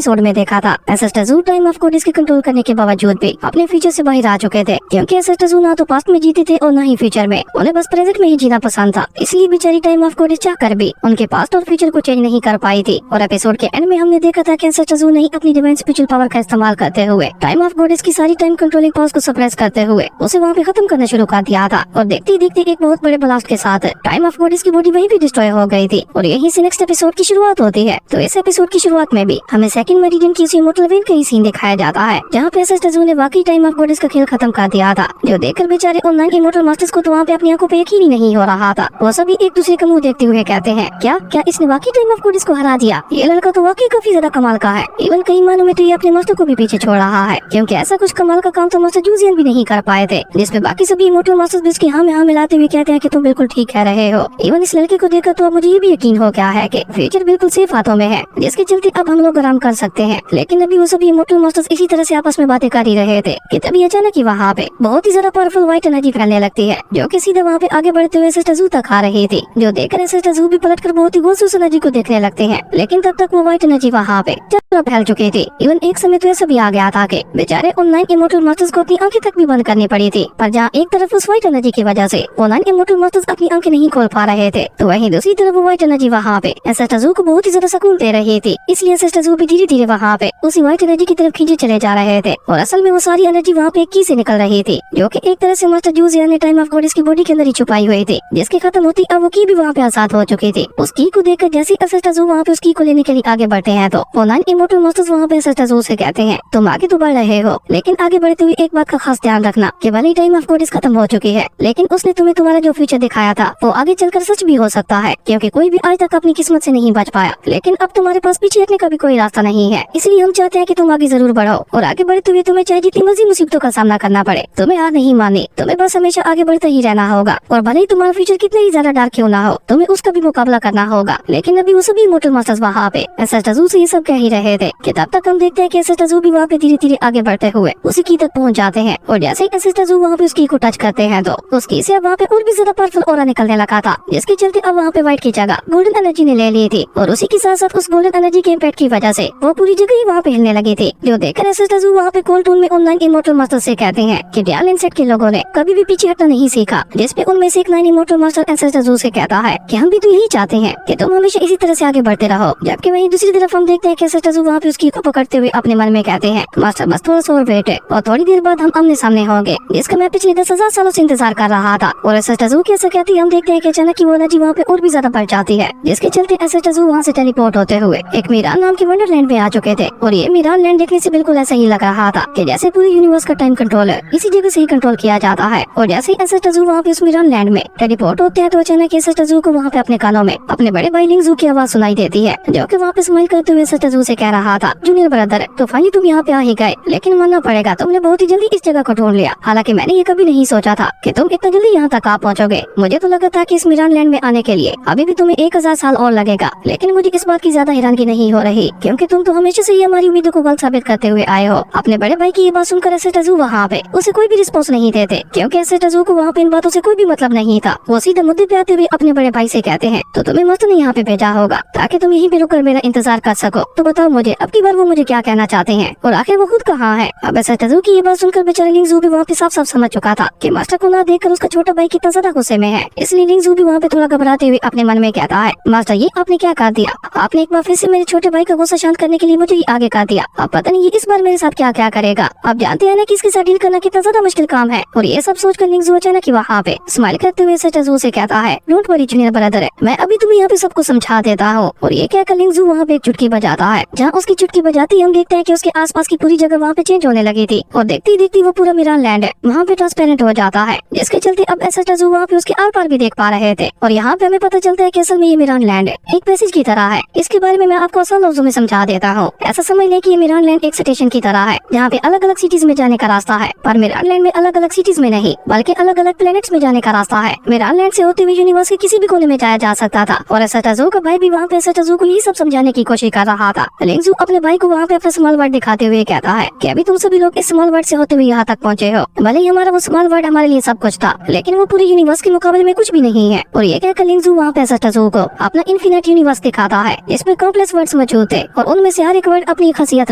Episode में देखा था, एसेस्टर ज़ू टाइम ऑफ कोडिस के कंट्रोल करने के बावजूद भी अपने फ्यूचर से बाहर आ चुके थे, क्योंकि एसेस्टर ज़ू ना तो पास्ट में जीते थे और ना ही फ्यूचर में। उन्हें बस प्रेजेंट में ही जीना पसंद था, इसलिए बेचारी टाइम ऑफ कोडिस चाहकर भी उनके पास्ट और फ्यूचर को चेंज नहीं कर पाई थी। और एपिसोड के एंड में हमने देखा था कि एसेस्टर ज़ू ने अपनी डिवाइन स्पिरिचुअल पावर का इस्तेमाल करते हुए टाइम ऑफ कोडिस की सारी टाइम कंट्रोलिंग पावर्स को सप्रेस करते हुए उसे वहाँ पे खत्म करना शुरू कर दिया था। और देखते ही देखते एक बहुत बड़े ब्लास्ट के साथ टाइम ऑफ कोडिस की बॉडी वहीं भी डिस्ट्रॉय हो गई थी और यहीं से नेक्स्ट एपिसोड की शुरुआत होती है। तो इस एपिसोड की शुरुआत में भी हमें सेकंड मेरिडियन की उसी इमॉर्टल वेन का ही सीन दिखाया जाता है, जहाँ पे एसेस्टर ज़ू ने वाकई टाइम ऑफ कोडिस का खेल खत्म कर दिया था, जो देखकर बेचारे ऑनलाइन इमॉर्टल मास्टर्स को तो वहाँ पे अपनी आंखों पे यकीन ही नहीं हो रहा था। वो सभी एक दूसरे का मुंह देखते हुए कहते हैं, क्या क्या इसने वाकई टाइम ऑफ कोडिस को हरा दिया? ये लड़का तो वाकई काफी ज्यादा कमाल का है। इवन कई मानों में तो ये अपने मास्टर को भी पीछे छोड़ रहा है, क्योंकि ऐसा कुछ कमाल का काम तो मास्टर जूजियन भी नहीं कर पाए थे, जिसमें बाकी सभी इमॉर्टल मास्टर्स भी इसके हाँ में हाँ मिलाते हुए कहते हैं कि तुम बिल्कुल ठीक कह रहे हो। इवन इस लड़के को देखकर तो अब मुझे ये भी यकीन हो गया है कि फ्यूचर बिल्कुल सेफ हाथों में है, जिसके चलते अब हम लोग आराम कर सकते हैं। लेकिन अभी वो सभी इमॉर्टल मास्टर्स इसी तरह से आपस में बातें कर ही रहे थे कि तभी अचानक ही वहाँ पे बहुत ही ज्यादा पावरफुल व्हाइट एनर्जी फैलने लगती है, जो कि सीधा वहाँ पे आगे बढ़ते हुए एसेस्टर ज़ू तक आ रही थी, जो देखकर एसेस्टर ज़ू भी पलटकर बहुत ही गौर से एनर्जी को देखने लगते हैं। लेकिन तब तक वो व्हाइट एनर्जी वहाँ पे चल फैल चुकी थी। इवन एक समय तो ऐसा भी आ गया था कि बेचारे ऑनलाइन इमॉर्टल मास्टर्स को अपनी आंखें तक भी बंद करनी पड़ी थी, पर जहाँ एक तरफ उस व्हाइट एनर्जी की वजह से ऑनलाइन इमॉर्टल मास्टर्स अपनी आंखें नहीं खोल पा रहे थे, तो वहीं दूसरी तरफ वो व्हाइट एनर्जी वहाँ पे एसेस्टर ज़ू को बहुत ही ज्यादा सुकून दे रही थी। इसलिए एसेस्टर ज़ू भी धीरे धीरे वहाँ पे उसी व्हाइट एनर्जी की तरफ खींचे चले जा रहे थे, और असल में वो सारी एनर्जी वहाँ पे एक की से निकल रही थी, जो कि एक तरह से मास्टर जूजियन ने टाइम ऑफ कोडिस की बॉडी के अंदर ही छुपाई हुई थी, जिसके खत्म होती अब वो की भी वहाँ पे आजाद हो चुकी थी। उस की को देखकर जैसे एसेस्टर ज़ू वहाँ पे उस की को लेने के लिए आगे बढ़ते हैं, तो ऑनलाइन इमॉर्टल मास्टर्स वहाँ पे एसेस्टर ज़ू से कहते हैं, तुम आगे तो बढ़ रहे हो, लेकिन आगे बढ़ते हुए एक बात का खास ध्यान रखना कि भले टाइम ऑफ कोडिस खत्म हो चुकी है, लेकिन उसने तुम्हें तुम्हारा जो फ्यूचर दिखाया था वो आगे चलकर सच भी हो सकता है, क्योंकि कोई भी आज तक अपनी किस्मत से नहीं बच पाया। लेकिन अब तुम्हारे पास पीछे हटने का भी कोई रास्ता नहीं है, इसलिए हम चाहते हैं कि तुम आगे जरूर बढ़ो, और आगे बढ़ते हुए तुम्हें चाहे जितनी मर्जी मुसीबतों का सामना करना पड़े, तुम्हें हार नहीं माननी, तुम्हें बस हमेशा आगे बढ़ते ही रहना होगा। और भले ही तुम्हारा फ्यूचर कितना ही ज्यादा डार्क क्यों ना हो, तुम्हें उसका भी मुकाबला करना होगा। लेकिन अभी वो सभी इमॉर्टल मास्टर्स वहाँ पे एसेस्टर ज़ू से ये सब कह ही रहे थे कि तब तक हम देखते हैं कि एसेस्टर ज़ू भी वहाँ पे धीरे धीरे आगे बढ़ते हुए उसी की तक पहुँच जाते हैं, और जैसे ही एसेस्टर ज़ू वहाँ पे उसकी को टच करते हैं तो उसकी से अब वहाँ पे और भी ज्यादा पावरफुल ऑरा निकलने लगा था, जिसके चलते अब वहाँ पे व्हाइट की जगह गोल्डन एनर्जी ने ले ली थी, और उसी के साथ साथ उस गोल्डन एनर्जी के इम्पैक्ट की वजह से वो पूरी जगह ही वहाँ पे हिलने लगी थी, जो देखकर एसेस्टर ज़ू वहाँ पे कोल टून में ऑनलाइन इमॉर्टल मास्टर से कहते हैं कि डायलन सेट के लोगों ने कभी भी पीछे हटना नहीं सीखा, जिसपे उनमें से एक 9 इमॉर्टल मास्टर एसेस्टर ज़ू से कहता है कि हम भी तो यही चाहते हैं कि तुम हमेशा इसी तरह से आगे बढ़ते रहो। जबकि वहीं दूसरी तरफ हम देखते हैं कि एसेस्टर ज़ू वहाँ पे उसकी को पकड़ते हुए अपने मन में कहते हैं, मास्टर बस थोड़ा सा और वेट है और थोड़ी देर बाद हम आमने सामने होंगे, जिसका मैं पिछले 10,000 सालों से इंतजार कर रहा था। और एसेस्टर ज़ू कैसे कहती है, हम देखते हैं कि अचानक की वो एनर्जी वहाँ पे और भी ज्यादा बढ़ जाती है, जिसके चलते एसेस्टर ज़ू वहाँ से टेलीपोर्ट होते हुए एक मीरान नाम के वंडरलैंड में आ चुके थे। और ये मीरान लैंड देखने से बिल्कुल ऐसा ही लग रहा था कि जैसे पूरे यूनिवर्स का टाइम कंट्रोल है इसी जगह से ही कंट्रोल किया जाता है। और जैसे ही एसेस्टर ज़ू वहाँ पे उस मीरान लैंड में टेलीपोर्ट होते हैं, तो अचानक एसेस्टर ज़ू को वहाँ पे अपने कानों में अपने बड़े भाई लिंग ज़ू की आवाज सुनाई देती है, जो कि वहाँ पे स्माइल करते हुए एसेस्टर ज़ू से कह रहा था, जूनियर ब्रदर तो फाइनली तुम यहाँ पे आ ही गए, लेकिन मानना पड़ेगा तुमने बहुत ही जल्दी इस जगह को ढूंढ लिया। हालांकि मैंने ये कभी नहीं सोचा था कि तुम इतना जल्दी यहाँ तक आ पहुँचोगे। मुझे तो लगा था कि इस मीरान लैंड में आने के लिए अभी भी तुम्हें 1000 साल और लगेगा, लेकिन मुझे इस बात की ज्यादा हैरानगी नहीं हो रही, क्योंकि तुम तो हमेशा से ही हमारी उम्मीदों को गलत साबित करते हुए आए हो। अपने बड़े भाई की ये बात सुनकर एसेस्टर ज़ू वहाँ पे उसे कोई भी रिस्पॉन्स नहीं देते, क्योंकि एसेस्टर ज़ू को वहाँ पे इन बातों से कोई भी मतलब नहीं था। वो सीधे मुद्दे पे आते हुए अपने बड़े भाई से कहते हैं, तो तुम्हें मास्टर ने यहाँ पे भेजा होगा ताकि तुम यहीं पे रुककर मेरा इंतजार कर सको, तो बताओ मुझे अब की बार वो मुझे क्या कहना चाहते हैं, और आखिर वो खुद कहाँ है। अब एसेस्टर ज़ू की ये बात सुनकर बेचारा लिंग ज़ू भी वहाँ पे साफ साफ समझ चुका था कि मास्टर को ना देखकर उसका छोटा भाई कितना ज्यादा गुस्से में है। इसलिए लिंग ज़ू भी वहाँ पे थोड़ा घबराते हुए अपने मन में कहता है, मास्टर ये आपने क्या कर दिया, आपने एक बार फिर से मेरे छोटे भाई का गुस्सा शांत करने के लिए मुझे ही आगे कर दिया। अब पता नहीं ये इस बार मेरे साथ क्या क्या करेगा। आप जानते हैं ना कि इसके साथ डील करना कितना ज्यादा मुश्किल काम है। और ये सब सोचकर लिंग ज़ू अचानक ही वहाँ पे स्माइल करते हुए एसेस्टर ज़ू से कहता है, डोंट वरी जूनियर ब्रदर, मैं अभी तुम्हें यहाँ पे सबको समझा देता हूँ। और ये कहकर लिंग ज़ू वहाँ पे एक चुटकी बजाता है, जहाँ उसकी चुटकी बजाती हम देखते हैं कि उसके आसपास की पूरी जगह वहाँ पे चेंज होने लगी थी, और देखती देखती वो पूरा मीरान लैंड है वहाँ पे ट्रांसपेरेंट हो जाता है, जिसके चलते अब एसेस्टर ज़ू वहाँ पे उसके आर पार भी देख पा रहे थे। और यहाँ पे हमें पता चलता है कि असल में ये मीरान लैंड एक पैसेज की तरह है। इसके बारे में मैं आपको आसान लफ्जों में समझा देता हूँ। ऐसा समझ लें कि ये मीरान लैंड एक स्टेशन की तरह है, जहाँ पे अलग अलग सिटीज में जाने का रास्ता है, पर मीरान लैंड में अलग अलग सिटीज में नहीं बल्कि अलग अलग प्लेनेट्स में जाने का रास्ता है। मीरान लैंड से होते हुए यूनिवर्स के किसी भी कोने में जाया जा सकता था। और एसेस्टर ज़ू का भाई भी वहाँ पे एसेस्टर ज़ू को ये सब समझाने की कोशिश कर रहा था, लिंगजू अपने भाई को वहाँ पे अपना स्मॉल वर्ड दिखाते हुए कहता है कि अभी तुम सभी लोग इस स्मॉल वर्ड से होते हुए यहाँ तक पहुँचे हो। भले ही हमारा वो स्मॉल वर्ड हमारे लिए सब कुछ था, लेकिन वो पूरे यूनिवर्स के मुकाबले में कुछ भी नहीं है। और ये कहकर लिंगजू वहाँ पे एसेस्टाजू को अपना इनफिनिट यूनिवर्स दिखाता है, इसमें कॉम्प्लेक्स वर्ड्स मौजूद थे और उनमें से हर एक वर्ड अपनी खासियत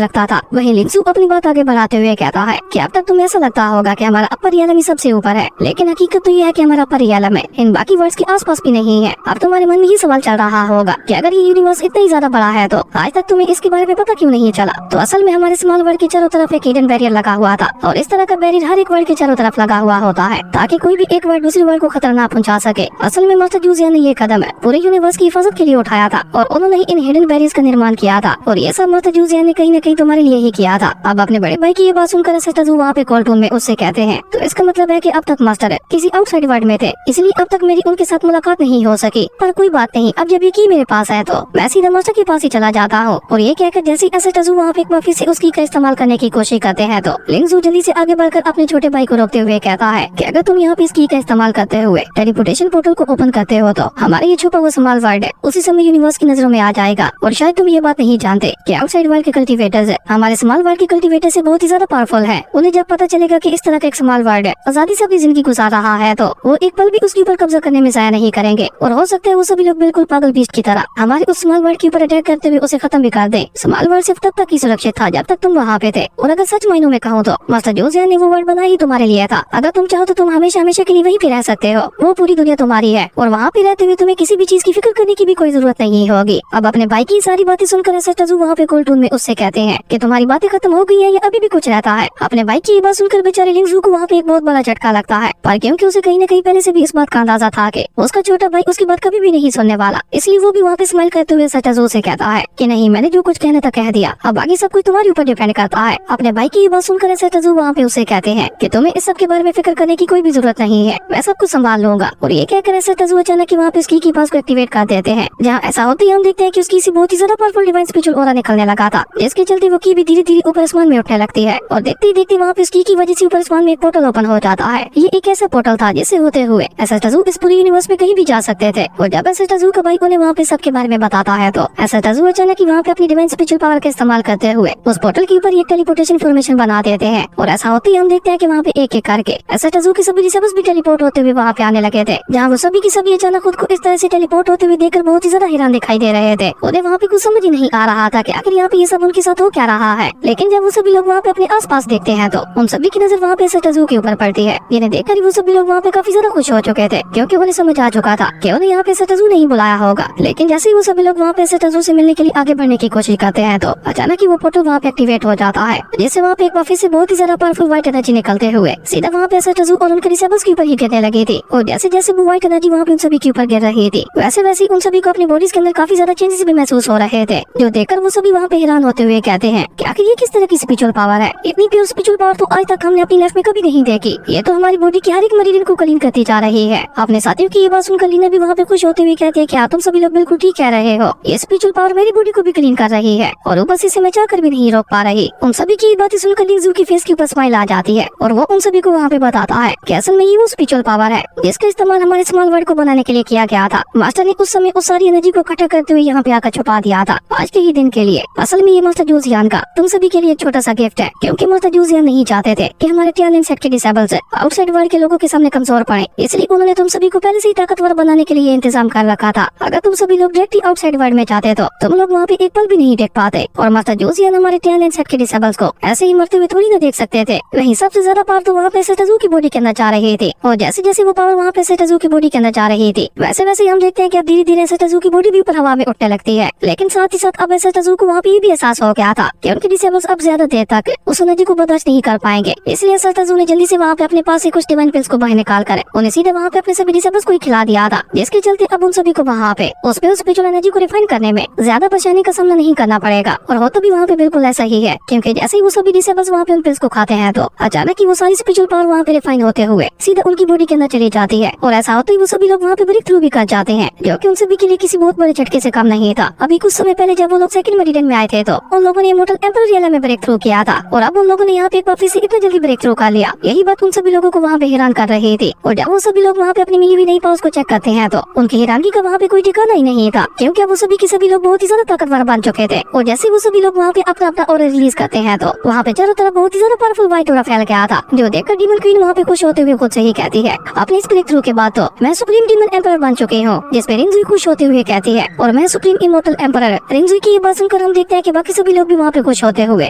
रखता था। वहीं लिंगजू अपनी बात आगे बढ़ाते हुए कहता है कि अब तक तुम्हें ऐसा लगता होगा कि हमारा अपर रियलम ही सबसे ऊपर है, लेकिन हकीकत तो ये है कि हमारा अपर रियलम है इन बाकी वर्ड्स के आसपास भी नहीं है। अब तुम्हारे मन में ये सवाल चल रहा होगा कि अगर ये यूनिवर्स इतना ही ज्यादा बड़ा है तो आज तक तुम्हें इसके बारे में पता क्यों नहीं चला। तो असल में हमारे स्मॉल वर्ड के चारों तरफ एक हिडन बैरियर लगा हुआ था और इस तरह का बैरियर हर एक वर्ड के चारों तरफ लगा हुआ होता है ताकि कोई भी एक वर्ड दूसरे वर्ड को खतरा ना पहुंचा सके। असल में मास्टर जूजिया ने ये कदम पूरे यूनिवर्स की हिफाजत के लिए उठाया था और उन्होंने इन हिडन बैरियर्स का निर्माण किया था और ये सब मास्टर जूजिया ने कहीं न कहीं तुम्हारे लिए ही किया था। अब अपने बड़े भाई की ये बात सुनकर एसेस्टाजू वहाँ पे कॉल टून में उससे कहते हैं, तो इसका मतलब है कि अब तक मास्टर किसी आउटसाइड वर्ल्ड में थे, इसलिए अब तक मेरी उनके साथ मुलाकात नहीं हो सकी। पर कोई बात नहीं, अब जब ये की मेरे पास है तो मैं सीधा मास्टर के पास ही चला जाता हूँ। और ये कहकर जैसे एसेस्टाजू वहाँ पे एक बार फिर से उसकी का इस्तेमाल करने की कोशिश करते हैं तो लिंगजू जल्दी से आगे बढ़कर अपने छोटे भाई को रोकते हुए कहता है कि अगर तुम यहाँ पे इस की का इस्तेमाल करते हुए टेलीपोर्टेशन पोर्टल को ओपन करते हो तो हमारे ये छुपा हुआ स्मॉल वर्ल्ड है उसी समय यूनिवर्स की नजरों में आ जाएगा। और शायद तुम ये बात नहीं जानते कि आउटसाइड वर्ल्ड के कल्टीवेटर्स हमारे स्मॉल वर्ल्ड के कल्टीवेटर से बहुत ही ज्यादा पावरफुल है। उन्हें जब पता चलेगा कि इस तरह का एक स्मॉल वर्ल्ड है आजादी से अपनी जिंदगी गुजार रहा है तो वो एक पल भी उसके ऊपर कब्जा करने में जाया नहीं करेंगे और हो सकता है वो सभी लोग बिल्कुल पागल बीस्ट की तरह हमारे उस स्मॉल वर्ल्ड के ऊपर अटैक करते हुए उसे खत्म भी कर दे। स्मॉल वर्ल्ड सिर्फ तब तक ही सुरक्षित था जब तक तुम वहाँ पे थे और अगर सच मायनों में कहूँ तो मास्टर जूजिया ने वो वर्ल्ड बना ही तुम्हारे लिए था। अगर तुम चाहो तो तुम हमेशा हमेशा के लिए वहीं पे रह सकते हो, वो पूरी दुनिया तुम्हारी है और वहाँ पे रहते हुए तुम्हें किसी भी चीज की फिक्र करने की भी कोई जरूरत नहीं होगी। अब अपने भाई की सारी बातें सुनकर एसेस्टाजू वहाँ पे कोल्टून में उससे कहते हैं कि तुम्हारी बातें खत्म हो गई है या अभी भी कुछ रहता है। अपने भाई की ये बात सुनकर बेचारे लिंगजू को वहाँ पे एक बहुत बड़ा झटका लगता है, पर क्योंकि उसे कहीं न कहीं पहले से भी इस बात का अंदाजा था कि उसका छोटा भाई उसकी बात कभी भी नहीं सुनने वाला, इसलिए वो भी वहाँ पे स्माइल करते हुए एसेस्टाजू से कहता है कि नहीं, मैंने जो कुछ कहना था कह दिया, अब बाकी सब कुछ तुम्हारे ऊपर डिपेंड करता है। अपने भाई की ये बात सुनकर एसेस्टाजू वहाँ पे उसे कहते हैं कि तुम्हें इस सब के बारे में फिक्र करने की कोई भी जरूरत नहीं है, मैं सब कुछ संभाल लूंगा। और ये कहकर एसेस्टाजू अचानक वहाँ पे उसकी पास को एक्टिवेट कर देते हैं, जहाँ ऐसा होते ही हम देखते हैं कि उसकी से बहुत ही ज्यादा पावरफुल डिवाइन स्पिरिचुअल ऑरा निकलने लगा था, जिसके चलते वो की भी धीरे धीरे ऊपर आसमान में उठने लगती है और देखते ही देखते वहाँ पे उसकी की वजह से ऊपर आसमान में एक पोर्टल ओपन हो जाता है। ये एक ऐसा पोर्टल था जिससे होते हुए एसेस्टाजू इस पूरे यूनिवर्स में कहीं भी जा सकते थे। और जब एसेस्टाजू का भाई उन्हें वहाँ पे सबके बारे में बताता है तो एसेस्टाजू अचानक वहाँ पे अपनी डिवाइन स्पिरिचुअल पावर का इस्तेमाल करते हुए उस पोर्टल के ऊपर एक टेलीपोर्टेशन फॉर्मेशन बना देते हैं। और ऐसा होते ही हम देखते हैं कि वहाँ पे एक एक करके एसेस्टाजू के सभी रिसर्वर्स भी टेलीपोर्ट होते हुए वहाँ पे आने लगे थे, जहाँ वो सभी की सभी अचानक खुद को इस तरह से टेलीपोर्ट होते हुए देखकर बहुत ही ज्यादा हैरान दिखाई दे रहे थे। उन्हें वहाँ पे कुछ समझ ही नहीं आ रहा था कि आखिर यहाँ पे ये सब उनके साथ हो क्या रहा है। लेकिन जब वो सभी लोग वहाँ पे अपने आसपास देखते हैं तो उन सभी की नजर वहाँ पे एसेस्टाजू के ऊपर पड़ती है। जिन्हें देखकर वो सभी लोग वहाँ पे काफी ज्यादा खुश हो चुके थे, क्योंकि उन्हें समझ आ चुका था कि उन्हें यहाँ पे एसेस्टाजू नहीं बुलाया होगा। लेकिन जैसे ही वो सभी लोग वहाँ पे एसेस्टाजू से मिलने के लिए आगे बढ़ने की कोशिश करते हैं तो अचानक ही वो पोर्टल वहाँ पे एक्टिवेट हो जाता है, जिससे वहाँ पे एक वापस से बहुत ही ज्यादा पावरफुल व्हाइट एनर्जी निकलते हुए सीधा वहाँ पे एसेस्टाजू और उनके रिसर्वर्स के ऊपर ही गिरने लगी थी। और जैसे जैसे वो व्हाइट एनर्जी वहाँ पे उन सभी के ऊपर गिर रही थी, वैसे वैसे उन सभी को अपनी बॉडीज के अंदर काफी ज्यादा चेंजेस भी महसूस हो रहे थे, जो देखकर वो सभी वहाँ पे हैरान होते हुए कहते हैं कि आखिर ये किस तरह की स्पिरिचुअल पावर है। इतनी प्योर स्पिरिचुअल पावर तो आज तक हमने अपनी लाइफ में कभी नहीं देखी। ये तो हमारी बॉडी की हर एक मरीजन को क्लीन करती जा रही है। अपने साथियों की ये बात सुनकर लीना भी वहाँ पे खुश होते हुए कहते हैं कि तुम सभी लोग बिल्कुल ठीक कह रहे हो, ये स्पिरिचुअल पावर मेरी बॉडी को भी क्लीन कर रही है और ऊपर से इसे मैं चाहकर भी नहीं रोक पा रही। उन सभी की बातें सुनकर लिंगजू की फेस के ऊपर स्माइल आ जाती है और वो उन सभी को वहाँ पे बताता है कि असल में ये वो स्पिरिचुअल पावर है जिसका इस्तेमाल हमारे स्मॉल वर्ल्ड को बनाने के लिए किया गया था। मास्टर ने उस समय उस सारी एनर्जी को इकट्ठा करते हुए यहाँ पे आकर छुपा दिया था आज के ही दिन के लिए। असल में ये मास्टर जूजियान का तुम सभी के लिए एक छोटा सा गिफ्ट है, क्योंकि मास्टर जूजियान नहीं चाहते थे कि हमारे टैलेंट सेट के डिसेबल्स आउटसाइड वर्ल्ड के लोगों के सामने कमजोर पड़े, इसलिए उन्होंने तुम सभी को पहले से ही ताकतवर बनाने के लिए इंतजाम कर रखा था। अगर तुम सभी लोग डायरेक्टली आउटसाइड वर्ल्ड में जाते तो तुम लोग वहाँ पे एक पल भी नहीं देख पाते और मास्टर जूजियान हमारे टैलेंट सेट के डिसेबल्स को ऐसे ही मरते हुए थोड़ी ना देख सकते थे। वहीं सबसे ज्यादा पावर तो वहाँ पे एसेस्टाजू की बॉडी के अंदर जा रही थी और जैसे जैसे वो पावर वहाँ पे एसेस्टाजू की बॉडी के अंदर जा रही थी वैसे वैसे हम देखते हैं कि अब धीरे धीरे एसेस्टाजू की बॉडी भी ऊपर हवा में उठने लगती है। लेकिन साथ ही साथ अब एसेस्टाजू को वहाँ पे ये भी एहसास हो गया था कि उनके डिसेबल्स अब ज्यादा देर तक उस एनर्जी को बर्दाश्त नहीं कर पाएंगे, इसलिए एसेस्टाजू ने जल्दी से वहाँ पे अपने पास से कुछ डिवाइन पिल्स को बाहर निकाल कर उन्हें सीधे वहाँ पे अपने सभी डिसेबल्स को ही खिला दिया था, जिसके चलते अब उन सभी को वहाँ पे उस स्पिरिचुअल एनर्जी को रिफाइन करने में ज्यादा परेशानी का सामना नहीं करना पड़ेगा। और हो तो भी वहाँ पे बिल्कुल ऐसा ही है, क्योंकि जैसे ही वो सभी डिसेबल्स वहाँ पे उन पिल्स को खाते हैं तो अचानक ही वो सारी स्पिरिचुअल पावर वहाँ पे रिफाइन होते हुए सीधा उनकी बॉडी के अंदर चली जाती है। और ऐसा होते ही वो सभी लोग वहाँ पे ब्रेक थ्रू भी कर जाते हैं, जो कि उन सभी के लिए किसी बहुत बड़े झटके से कम नहीं था। अभी कुछ समय पहले जब वो लोग सेकंड मेरिडियन में आए थे तो उन लोगों ने इमॉर्टल एम्पर रियला में ब्रेक थ्रू किया था और अब उन लोगों ने यहाँ पे एक वापस से इतना जल्दी ब्रेक थ्रू कर लिया। यही बात उन सभी लोगों को वहाँ पे हैरान कर रही थी। और जब वो सभी लोग वहाँ पे अपनी मिली हुई नई पावर्स को चेक करते हैं तो उनकी हैरानगी का वहाँ पे कोई ठिकाना ही नहीं था, क्योंकि अब वो सभी के सभी लोग बहुत ही ज्यादा ताकतवर बन चुके थे और जैसे वो सभी लोग वहाँ पे अपना अपना ऑर्डर रिलीज करते हैं तो वहाँ पे चारों तरफ बहुत ही ज्यादा पावरफुल व्हाइट ऑरा फैल गया था, जो देखकर डीमन क्वीन वहाँ पे खुश होते हुए खुद से ही कहती है अपने इस ब्रेक थ्रू के बाद तो मैं सुप्रीम डीमन एम्परर बन चुकी हूँ। जिसपे रिंगजुई खुश होते हुए कहती है और मैं सुप्रीम इमोर्टल एम्परर। रिंगजुई की ये बात सुनकर हम देखते हैं कि बाकी सभी लोग भी वहाँ पे खुश होते हुए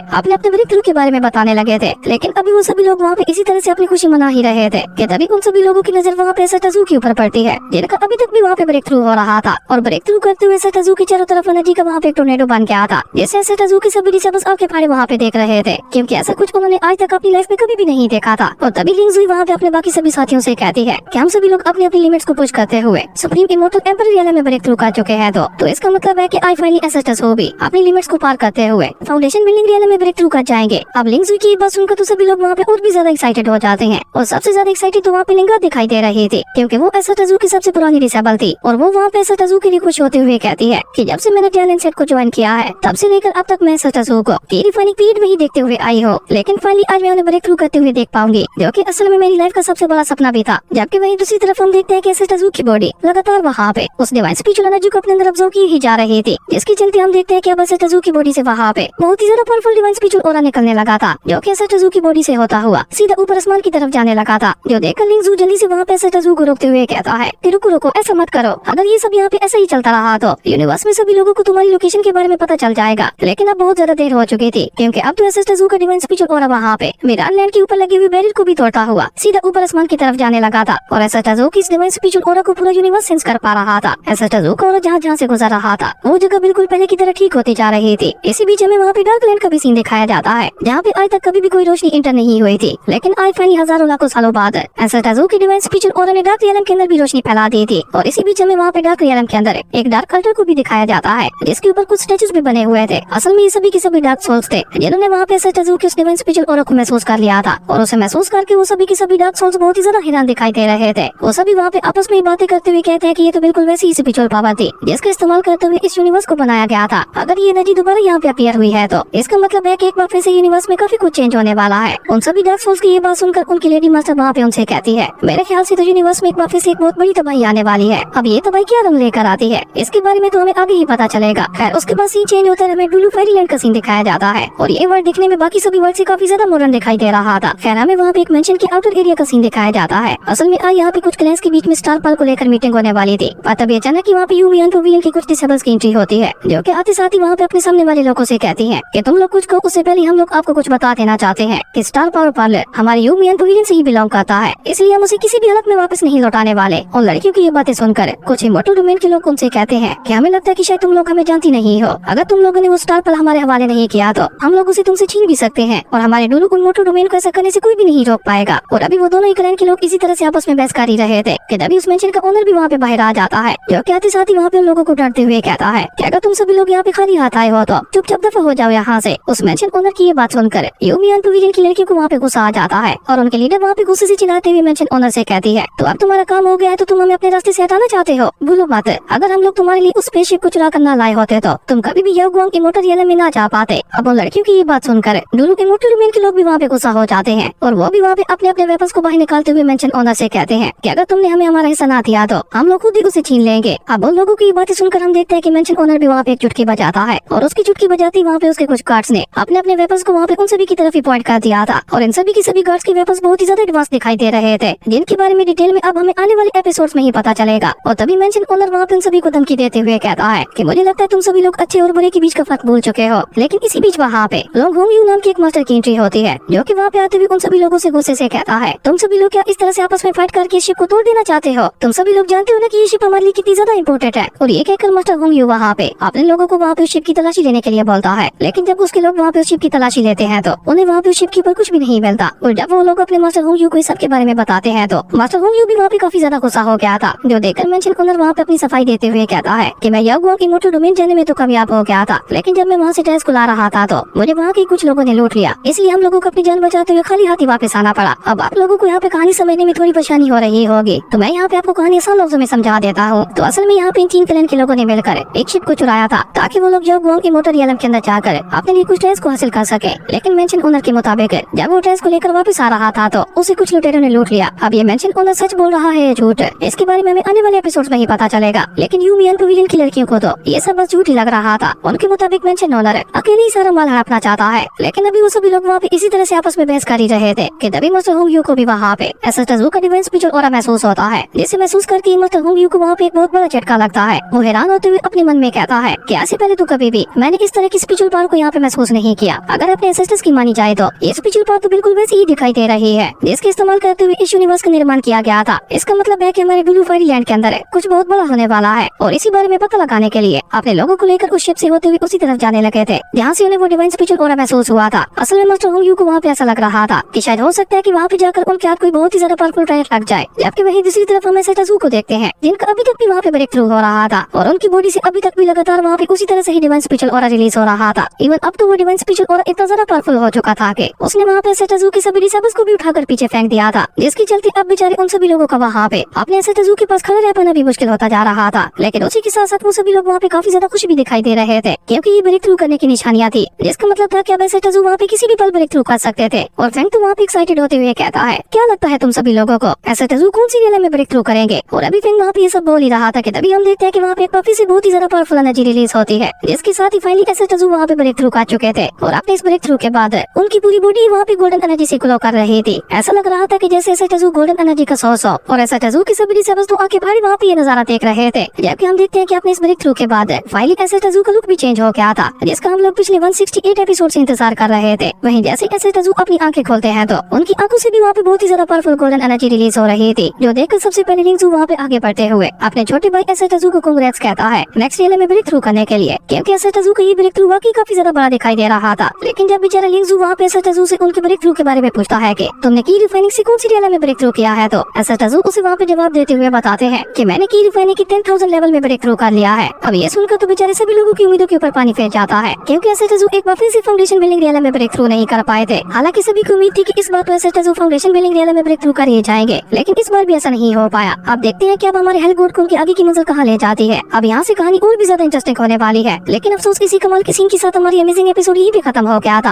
अपने अपने ब्रेक थ्रू के बारे में बताने लगे थे, लेकिन अभी वो सभी लोग वहाँ पे इसी तरह से अपनी खुशी मना ही रहे थे कि तभी उन सभी लोगों की नजर वहाँ पे सटाजू के ऊपर पड़ती है, जिनका अभी तक भी वहाँ पे ब्रेक थ्रू हो रहा था। और ब्रेक थ्रू करते हुए सटाजू की चारों तरफ एनर्जी का वहाँ पे टोर्नेडो बन गया था, जिससे सटाजू की सभी डिसेबल्स आंखें फाड़े वहाँ पे देख रहे थे, क्योंकि ऐसा कुछ उन्होंने आज तक अपनी लाइफ में कभी भी नहीं देखा था। और तभी रिंगजुई वहाँ पे अपने बाकी सभी साथियों से कहती है कि हम सभी लोग अपनी अपनी लिमिट्स को पुश करते हुए सुप्रीम इमोर्टल एम्परर रियलम में ब्रेक थ्रू कर चुके हैं, तो इसका मतलब है कि आई फाइनली एसेस्टस हो भी अपनी लिमिट्स को पार करते हुए फाउंडेशन बिल्डिंग रियलम में ब्रेक थ्रू कर जाएंगे। अब लिंगजुई की बात सुनकर तो सभी लोग वहाँ पे और भी ज्यादा एक्साइटेड हो जाते हैं, और सबसे ज्यादा एक्साइटेड तो वहाँ पे लिंगा दिखाई दे रही थी, क्योंकि वो एसेस्टस की सबसे पुरानी डिसेबल थी। और वो वहाँ पे एसेस्टस के लिए खुश होते हुए कहती है कि जब से मैंने टैलेंट सेट को ज्वाइन किया है तब से लेकर अब तक मैं एसेस्टस को रिफाइनिंग पीरियड में ही देखते हुए आई हूँ, लेकिन फाइनली आज मैं उन्हें ब्रेक थ्रू करते हुए देख पाऊंगी, जो कि असल में मेरी लाइफ का सबसे बड़ा सपना भी था। जबकि वहीं दूसरी तरफ हम देखते हैं कि एसेस्टस की बॉडी लगातार वहाँ पे उस डिवाइन स्पिरिचुअल एनर्जी को अपने अंदर ऑब्जर्व की ही जा रही थी, जिसके चलते हम देखते हैं कि अब एसेस्टस की बॉडी से वहाँ पे बहुत ही ज्यादा पावरफुल डिवाइन स्पिरिचुअल ऑरा निकलने लगा था, जो कि एसेस्टस की बॉडी से होता हुआ सीधा ऊपर आसमान की तरफ जाने लगा था। जो देखकर लिंगजू जल्दी से वहाँ पे एसेस्टस को रोकते हुए कहता है कि रुको रुको, ऐसा मत करो, अगर ये सब यहाँ पे ऐसा ही चलता रहा तो यूनिवर्स में सभी लोगों को तुम्हारी लोकेशन के बारे में पता चल जाएगा। लेकिन अब बहुत ज्यादा देर हो चुकी थी, क्योंकि अब तो एसेस्टस का डिवाइन स्पिरिचुअल ऑरा वहाँ पे मिरान लैंड के ऊपर लगी हुई बैरियर को भी तोड़ता हुआ सीधा ऊपर आसमान की तरफ जाने लगा था, और एसेस्टस की इस डिवाइन स्पिरिचुअल ऑरा को पूरा यूनिवर्स सेंस कर पा रहा था। एसेस्टस का ऑरा जहाँ से गुजर रहा था वो जगह बिल्कुल पहले की तरह ठीक होती जा रही थी। इसी बीच में वहाँ पे डार्क लैंड का भी सीन दिखाया जाता है, जहाँ पे आज तक कभी भी कोई रोशनी इंटर नहीं हुई थी, लेकिन आज फाइनली हजारों लाखों सालों बाद एसेस्टस की डिवाइन स्पिरिचुअल ऑरा ने डार्क रियलम के अंदर भी रोशनी फैला दी थी। और इसी बीच में वहाँ पे डार्क रियलम के अंदर एक डार्क अल्टर को भी दिखाया जाता है, जिसके ऊपर कुछ स्टेचूज भी बने हुए थे। असल में ये सभी के सभी डार्क सोल्स थे, जिन्होंने वहाँ पे एसेस्टस के उस डिवाइन स्पिरिचुअल ऑरा को महसूस कर लिया था, और उसे महसूस करके वो सभी के सभी डार्क सोल्स बहुत ही ज्यादा हैरान दिखाई दे रहे थे। वो सभी वहाँ पे आपस में बातें करते हुए कहते हैं कि ये तो बिल्कुल वैसी ही स्पिरिचुअल पावर थी जिसका इस्तेमाल करते हुए इस यूनिवर्स को बनाया गया था। अगर ये एनर्जी दोबारा यहाँ पे अपीयर हुई है तो इसका मतलब है कि एक बार फिर से यूनिवर्स में काफी कुछ चेंज होने वाला है। उन सभी डार्क सोल्स की ये बात सुनकर उनकी लेडी मास्टर वहाँ पे उनसे कहती है, मेरे ख्याल से तो यूनिवर्स में एक बार फिर से एक बहुत बड़ी तबाही आने वाली है। अब ये तबाही क्या रंग लेकर आती है इसके बारे में तो हमें आगे ही पता चलेगा। खैर उसके बाद सीन चेंज होता है, हमें डुलू फेरीलैंड का सीन दिखाया जाता है, और ये वर्ल्ड दिखने में बाकी सभी वर्ल्ड से काफी ज्यादा मॉडर्न दिखाई दे रहा था। खैर हमें वहाँ पे एक मेंशन के आउटर एरिया का सीन दिखाया जाता है। असल में आज यहाँ पे कुछ क्लैंस के बीच में स्टार पाल को लेकर मीटिंग होने वाली थी, पर तभी अचानक वहाँ पे यूमी एंड पवेलियन की कुछ डिसेबल्स की एंट्री होती है, जो कि आते साथ ही वहाँ पे अपने सामने वाले लोगों से कहती है कि तुम लोग कुछ कहो, उससे पहले हम लोग आपको कुछ बता देना चाहते हैं कि स्टार पावर पार्लर हमारे यूमी एंड पवेलियन से ही बिलोंग करता है, इसलिए हम उसे किसी भी हालत में वापस नहीं लौटाने वाले। और लड़कियों की ये बातें सुनकर कुछ इमोर्टल डोमेन के लोग उनसे कहते हैं कि हमें लगता है कि शायद तुम लोग हमें जानती नहीं हो, अगर तुम लोगों ने वो स्टार पाल हमारे हवाले नहीं किया तो हम लोग उसे तुमसे छीन भी सकते हैं, और हमारे डुलू इमोर्टल डोमेन को ऐसा करने से कोई भी नहीं रोक पाएगा। और अभी वो दोनों ही क्लैन के लोग इसी तरह से आपस में बहस कर ही रहे थे कि तभी उस मेंशन का ओनर भी वहाँ पे बाहर आ जाता है, जो कि आते साथ ही वहाँ पे उन लोगों को डरते हुए कहता है कि अगर तुम सभी लोग यहाँ पे खाली हाथ आए हो तो चुपचाप दफा हो जाओ यहाँ से। उस मेंशन ओनर की ये बात सुनकर यूमी एंड पवेलियन की लड़कियों को वहाँ पे गुस्सा आ जाता है, और उनके लीडर वहाँ पे गुस्से से चिल्लाते हुए मेंशन ओनर से कहती है, तो अब तुम्हारा काम हो गया है तो तुम हमें अपने रास्ते से हटाना चाहते हो, भूलो मत, अगर हम लोग तुम्हारे लिए उस स्पेसशिप को चुरा कर ना लाए होते तो तुम कभी भी याओगुआंग इमोर्टल रियलम में ना जा पाते। अब उन लड़कियों की ये बात सुनकर डुलू इमोर्टल डोमेन के लोग भी वहाँ पे गुस्सा हो जाते हैं, और वो भी वहाँ पे अपने अपने वेपन्स को बाहर निकालते हुए मेंशन ओनर से कहते हैं कि अगर तुमने हमें हमारा हिस्सा ना दिया तो हम लोग खुद ही उसे छीन लेंगे। अब उन लोगों की ये बातें सुनकर हम देखते हैं कि मेंशन ओनर भी वहाँ पे एक चुटकी बजाता है, और उसकी चुटकी बजाती वहाँ पे उसके कुछ गार्ड्स ने अपने अपने वेपन्स को वहाँ पे उन सभी की तरफ ही पॉइंट कर दिया था, और इन सभी की सभी गार्ड्स के वेपन्स बहुत ही ज्यादा एडवांस दिखाई दे रहे थे, जिनके बारे में डिटेल में अब हमें आने वाले एपिसोड्स में ही पता चलेगा। और तभी मेंशन ओनर वहाँ पे उन सभी को धमकी देते हुए कहता है कि मुझे लगता है तुम सभी लोग अच्छे और बुरे के बीच का फर्क भूल चुके हो। लेकिन इसी बीच वहाँ पे लोग होंग यू नाम की एक मास्टर की एंट्री होती है, जो कि वहाँ पे आते हुए उन सभी लोगों से गुस्से से कहता है, तुम सभी लोग क्या इस तरह से आपस में फाइट करके इस शिप को तोड़ देना चाहते हो? तुम सभी लोग जानते हो ना कि ये शिप हमारे लिए कितनी ज्यादा इंपॉर्टेंट है। और ये कहकर मास्टर होंग यू वहाँ पे अपने लोगों को वहाँ पे उस शिप की तलाशी लेने के लिए बोलता है, लेकिन जब उसके लोग वहाँ पे उस शिप की तलाशी लेते हैं तो उन्हें वहाँ पे उस शिप के ऊपर कुछ भी नहीं मिलता। और जब वो लोग अपने मास्टर होंग यू को इस सब के बारे में बताते हैं तो मास्टर होंग यू भी वहाँ पे काफी ज्यादा गुस्सा हो गया था, जो देखकर मेंशन ओनर वहाँ पे अपनी सफाई देते हुए कहता है कि मैं याओगुआंग इमोर्टल डोमेन जाने में तो कामयाब हो गया था, लेकिन जब मैं वहाँ से टेरेस को ला रहा था तो मुझे वहाँ के कुछ लोगों ने लूट लिया, इसलिए हम लोगों को अपनी जान बचाते हुए खाली हाथ ही वापस आना पड़ा। अब आप लोगों को यहाँ पे कहानी समझने में थोड़ी परेशानी हो रही होगी, तो मैं यहाँ पे आपको कहानी आसान लफ्जों में समझा देता हूँ। तो असल में यहाँ पे इन 3 क्लैन के लोगों ने मिलकर एक शिप को चुराया था, ताकि वो लोग याओगुआंग इमोर्टल रियलम के अंदर जाकर अपने लिए कुछ टेरेस को हासिल कर सके। लेकिन मेंशन ओनर के मुताबिक जब वो टेरेस को लेकर वापस आ रहा था तो उसे कुछ लुटेरों ने लूट लिया। अब ये मेंशन ओनर सच बोल रहा है या झूठ, इसके बारे में हमें आने वाले एपिसोड्स में ही पता चलेगा। लेकिन यूमी एंड पवेलियन की लड़कियों को तो ये सब बस झूठ ही लग रहा था, था। उनके मुताबिक मेंशन ओनर अकेले ही सारा माल हड़पना चाहता है, लेकिन अभी वो सभी लोग वहाँ पे इसी तरह से आपस में बहस कर ही रहे थे कि तभी मिस्टर होंग यू को भी वहाँ पे एसेट जू का डिवाइन स्पिरिचुअल ऑरा महसूस होता है, जिसे महसूस करके मिस्टर होंग यू को वहाँ पे एक बहुत बड़ा झटका लगता है। वो हैरान होते हुए अपने मन में कहता है कि ऐसे पहले तो कभी भी मैंने इस तरह की स्पिरिचुअल पावर को यहाँ पे महसूस नहीं किया। अगर अपने एंसेस्टर्स की मानी जाए तो ये स्पिरिचुअल पावर तो बिल्कुल वैसी ही दिखाई दे रही है जिसके इस्तेमाल करते हुए इस यूनिवर्स का निर्माण किया गया था। इसका मतलब है कि हमारे ब्लू फायरी लैंड के अंदर कुछ बहुत बड़ा होने वाला है, और इसी बारे में पता लगाने के लिए अपने लोगों को लेकर उस शिप से होते हुए उसी तरफ जाने लगे थे जहाँ से उन्हें वो डिवाइन स्पिरिचुअल ऑरा महसूस हुआ था। असल में मिस्टर होंग यू को वहाँ पे ऐसा लग रहा था कि शायद हो सकता है कि वहाँ पे जाकर उनके हाथ कोई बहुत ही ज्यादा पावरफुल ट्रायड लग जाए, जबकि वहीं दूसरी तरफ हम एसेट जू को देखते हैं जिनका अभी तक भी वहाँ पे ब्रेक थ्रू हो रहा था और उनकी बॉडी से अभी तक भी लगातार वहाँ पे उसी तरह से ही डिवाइन स्पिरिचुअल ऑरा रिलीज हो रहा था। इवन अब तो वो डिवाइन स्पिरिचुअल ऑरा इतना ज्यादा पावरफुल हो चुका था कि उसने वहाँ पे एसेट जू के सभी डिसेबल्स को भी उठाकर पीछे फेंक दिया था, जिसके चलते अब बेचारे उन सभी लोगों का वहाँ पे अपने एसेट जू के पास खड़ा रह पाना भी मुश्किल होता जा रहा था। लेकिन उसी के साथ साथ वो सभी लोग वहाँ पे काफी ज्यादा खुश भी दिखाई दे रहे थे क्योंकि ये ब्रेक थ्रू करने की निशानियां थी, जिसका मतलब था कि अब एसेट जू वहाँ पे किसी भी पल ब्रेक थ्रू कर सकते थे। और फ्रैंक तो वहाँ पे एक्साइटेड होते हुए कहता है, क्या लगता है तुम सभी लोगों को एसेट जू कौन सी रियल में ब्रेक थ्रू करेंगे? और अभी फ्रैंक वहाँ पे ये सब बोल ही रहा था कि तभी हम देखते हैं कि वहाँ पे काफी से बहुत ही ज्यादा पावरफुल एनर्जी रिलीज होती है, जिसके साथ ही फाइनली एसेट जू वहाँ पे ब्रेक थ्रू कर चुके थे। और अपने इस ब्रेक थ्रू के बाद उनकी पूरी बॉडी वहाँ पे गोल्डन एनर्जी से ग्लो कर रही थी। ऐसा लग रहा था कि जैसे एसेट जू गोल्डन एनर्जी का सोर्स हो, और एसेट जू की सभी डिसेबल्स तो आके भारी वहाँ पे ये नजारा देख रहे थे। जबकि हम देखते हैं कि अपने इस ब्रेक थ्रू के बाद फाइनली एसेट जू का लुक भी चेंज हो गया था, जिसका हम लोग पिछले 168 एपिसोड से इंतजार कर रहे थे। वहीं जैसे एसेट जू अपनी आंखें खोलते हैं तो उनकी आंखों से भी वहाँ पे बहुत ही ज्यादा पावरफुल गोल्डन एनर्जी रिलीज हो रही थी, जो देखकर सबसे पहले लिंग जू वहाँ पे आगे बढ़ते हुए अपने छोटे भाई एसेट जू को कांग्रेट्स कहता है नेक्स्ट रियल में ब्रेक थ्रू करने के लिए, क्योंकि एसेट जू का ये ब्रेक थ्रू वाकई काफी ज्यादा बड़ा दिखाई दे रहा था। लेकिन जब बेचारा लिंग जू वहाँ पे एसेट जू से उनके ब्रेक थ्रू के बारे में पूछता है कि तुमने की रिफाइनिंग से कौन सी रियल में ब्रेक थ्रू किया है, तो एसेट जू उसे वहाँ पे जवाब देते हुए बताते हैं कि मैंने की रिफाइनिंग की 10,000 लेवल में ब्रेक थ्रू कर लिया है। अब ये सुनकर तो बेचारे सभी लोगों की उम्मीदों के ऊपर पानी फेर जाता है, क्योंकि एसेट जू एक बार फिर से फाउंडेशन बिल्डिंग रियल में ब्रेक थ्रू नहीं कर पाए थे। हालांकि सभी की उम्मीद थी कि इस बार तो एसेट जू फाउंडेशन बिल्डिंग रियल में ब्रेक थ्रू कर ही जाएंगे, लेकिन इस बार भी ऐसा नहीं हो पाया। अब देखते हैं कि अब हमारे हेल गोड को उनकी आगे की मंजिल कहाँ ले जाती है। अब यहाँ से कहानी और भी ज्यादा इंटरेस्टिंग होने वाली है, लेकिन अफसोस इसी कमाल के सीन के साथ हमारी अमेजिंग एपिसोड यही भी खत्म हो गया था।